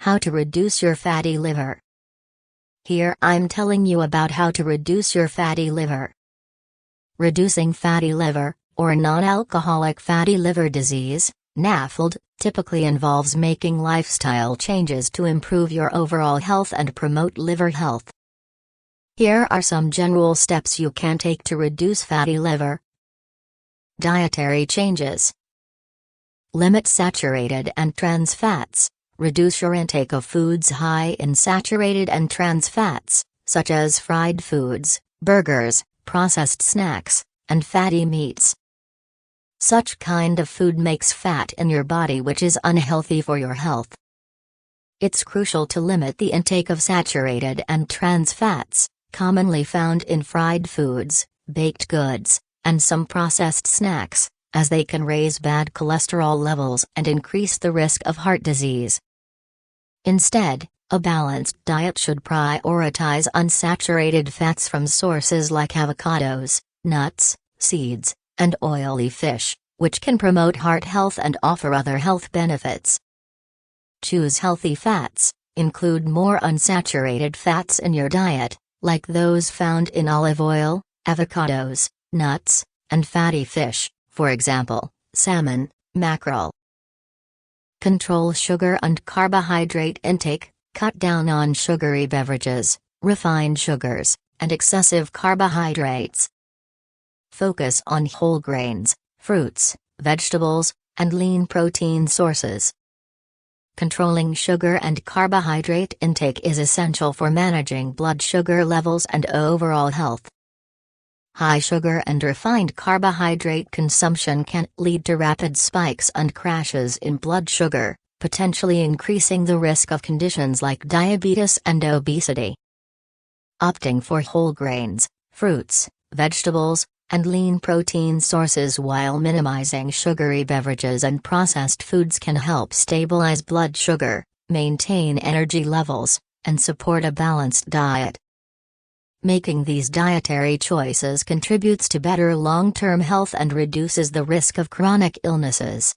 How to reduce your fatty liver. Here I'm telling you about how to reduce your fatty liver. Reducing fatty liver, or non-alcoholic fatty liver disease, NAFLD, typically involves making lifestyle changes to improve your overall health and promote liver health. Here are some general steps you can take to reduce fatty liver. Dietary changes. Limit saturated and trans fats. Reduce your intake of foods high in saturated and trans fats, such as fried foods, burgers, processed snacks, and fatty meats. Such kind of food makes fat in your body, which is unhealthy for your health. It's crucial to limit the intake of saturated and trans fats, commonly found in fried foods, baked goods, and some processed snacks, as they can raise bad cholesterol levels and increase the risk of heart disease. Instead, a balanced diet should prioritize unsaturated fats from sources like avocados, nuts, seeds, and oily fish, which can promote heart health and offer other health benefits. Choose healthy fats. Include more unsaturated fats in your diet, like those found in olive oil, avocados, nuts, and fatty fish, for example, salmon, mackerel. Control sugar and carbohydrate intake. Cut down on sugary beverages, refined sugars, and excessive carbohydrates. Focus on whole grains, fruits, vegetables, and lean protein sources. Controlling sugar and carbohydrate intake is essential for managing blood sugar levels and overall health. High sugar and refined carbohydrate consumption can lead to rapid spikes and crashes in blood sugar, potentially increasing the risk of conditions like diabetes and obesity. Opting for whole grains, fruits, vegetables, and lean protein sources while minimizing sugary beverages and processed foods can help stabilize blood sugar, maintain energy levels, and support a balanced diet. Making these dietary choices contributes to better long-term health and reduces the risk of chronic illnesses.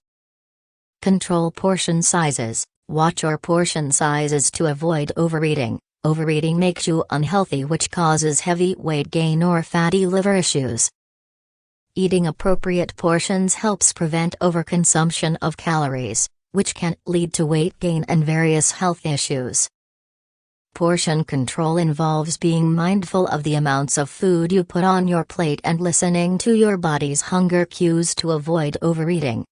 Control portion sizes. Watch your portion sizes to avoid overeating. Overeating makes you unhealthy, which causes heavy weight gain or fatty liver issues. Eating appropriate portions helps prevent overconsumption of calories, which can lead to weight gain and various health issues. Portion control involves being mindful of the amounts of food you put on your plate and listening to your body's hunger cues to avoid overeating.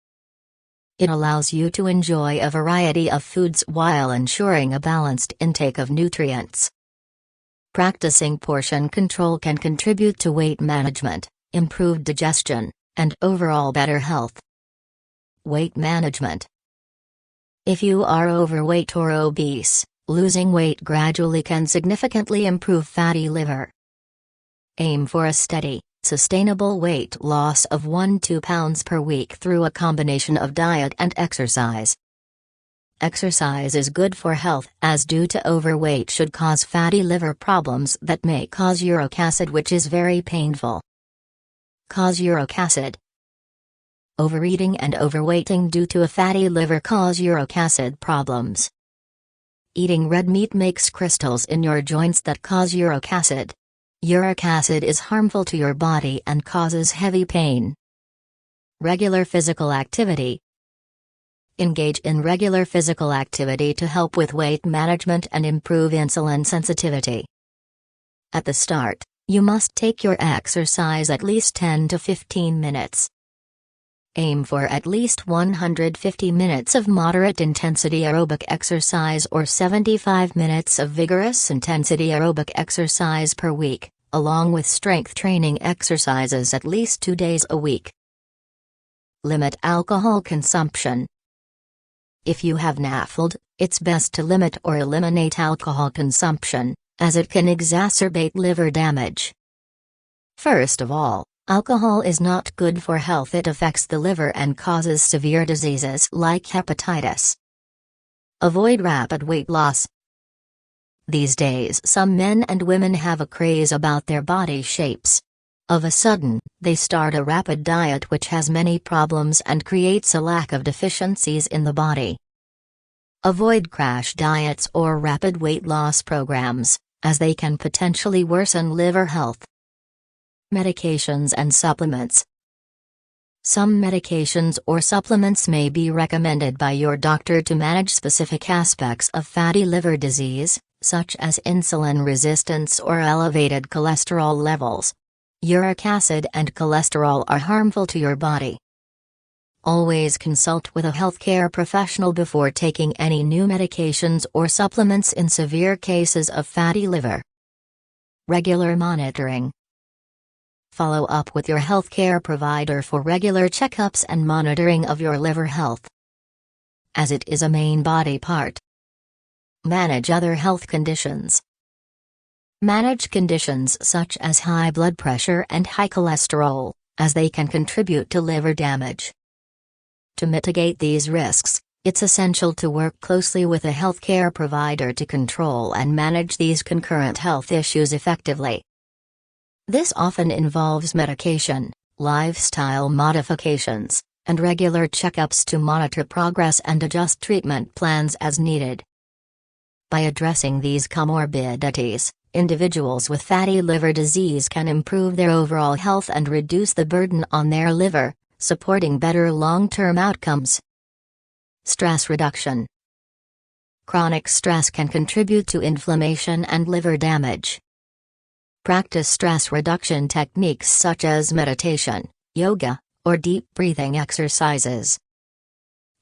It allows you to enjoy a variety of foods while ensuring a balanced intake of nutrients. Practicing portion control can contribute to weight management, improved digestion, and overall better health. Weight management. If you are overweight or obese, losing weight gradually can significantly improve fatty liver. Aim for a steady, sustainable weight loss of 1-2 pounds per week through a combination of diet and exercise. Exercise is good for health, as due to overweight should cause fatty liver problems that may cause uric acid, which is very painful. Cause uric acid. Overeating and overweighting due to a fatty liver cause uric acid problems. Eating red meat makes crystals in your joints that cause uric acid. Uric acid is harmful to your body and causes heavy pain. Regular physical activity. Engage in regular physical activity to help with weight management and improve insulin sensitivity. At the start, you must take your exercise at least 10 to 15 minutes. Aim for at least 150 minutes of moderate intensity aerobic exercise or 75 minutes of vigorous intensity aerobic exercise per week, along with strength training exercises at least 2 days a week. Limit alcohol consumption. If you have NAFLD, it's best to limit or eliminate alcohol consumption, as it can exacerbate liver damage. First of all, alcohol is not good for health. It affects the liver and causes severe diseases like hepatitis. Avoid rapid weight loss. These days some men and women have a craze about their body shapes. Of a sudden, they start a rapid diet which has many problems and creates a lack of deficiencies in the body. Avoid crash diets or rapid weight loss programs, as they can potentially worsen liver health. Medications and supplements. Some medications or supplements may be recommended by your doctor to manage specific aspects of fatty liver disease, such as insulin resistance or elevated cholesterol levels. Uric acid and cholesterol are harmful to your body. Always consult with a healthcare professional before taking any new medications or supplements in severe cases of fatty liver. Regular monitoring. Follow up with your healthcare provider for regular checkups and monitoring of your liver health, as it is a main body part. Manage other health conditions. Manage conditions such as high blood pressure and high cholesterol, as they can contribute to liver damage. To mitigate these risks, it's essential to work closely with a healthcare provider to control and manage these concurrent health issues effectively. This often involves medication, lifestyle modifications, and regular checkups to monitor progress and adjust treatment plans as needed. By addressing these comorbidities, individuals with fatty liver disease can improve their overall health and reduce the burden on their liver, supporting better long-term outcomes. Stress reduction. Chronic stress can contribute to inflammation and liver damage. Practice stress reduction techniques such as meditation, yoga, or deep breathing exercises.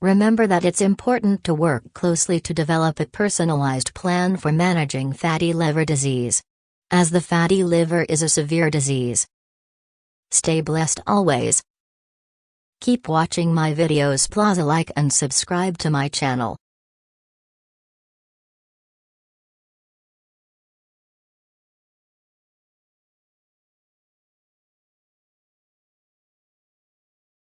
Remember that it's important to work closely to develop a personalized plan for managing fatty liver disease, as the fatty liver is a severe disease. Stay blessed always. Keep watching my videos, plus like and subscribe to my channel.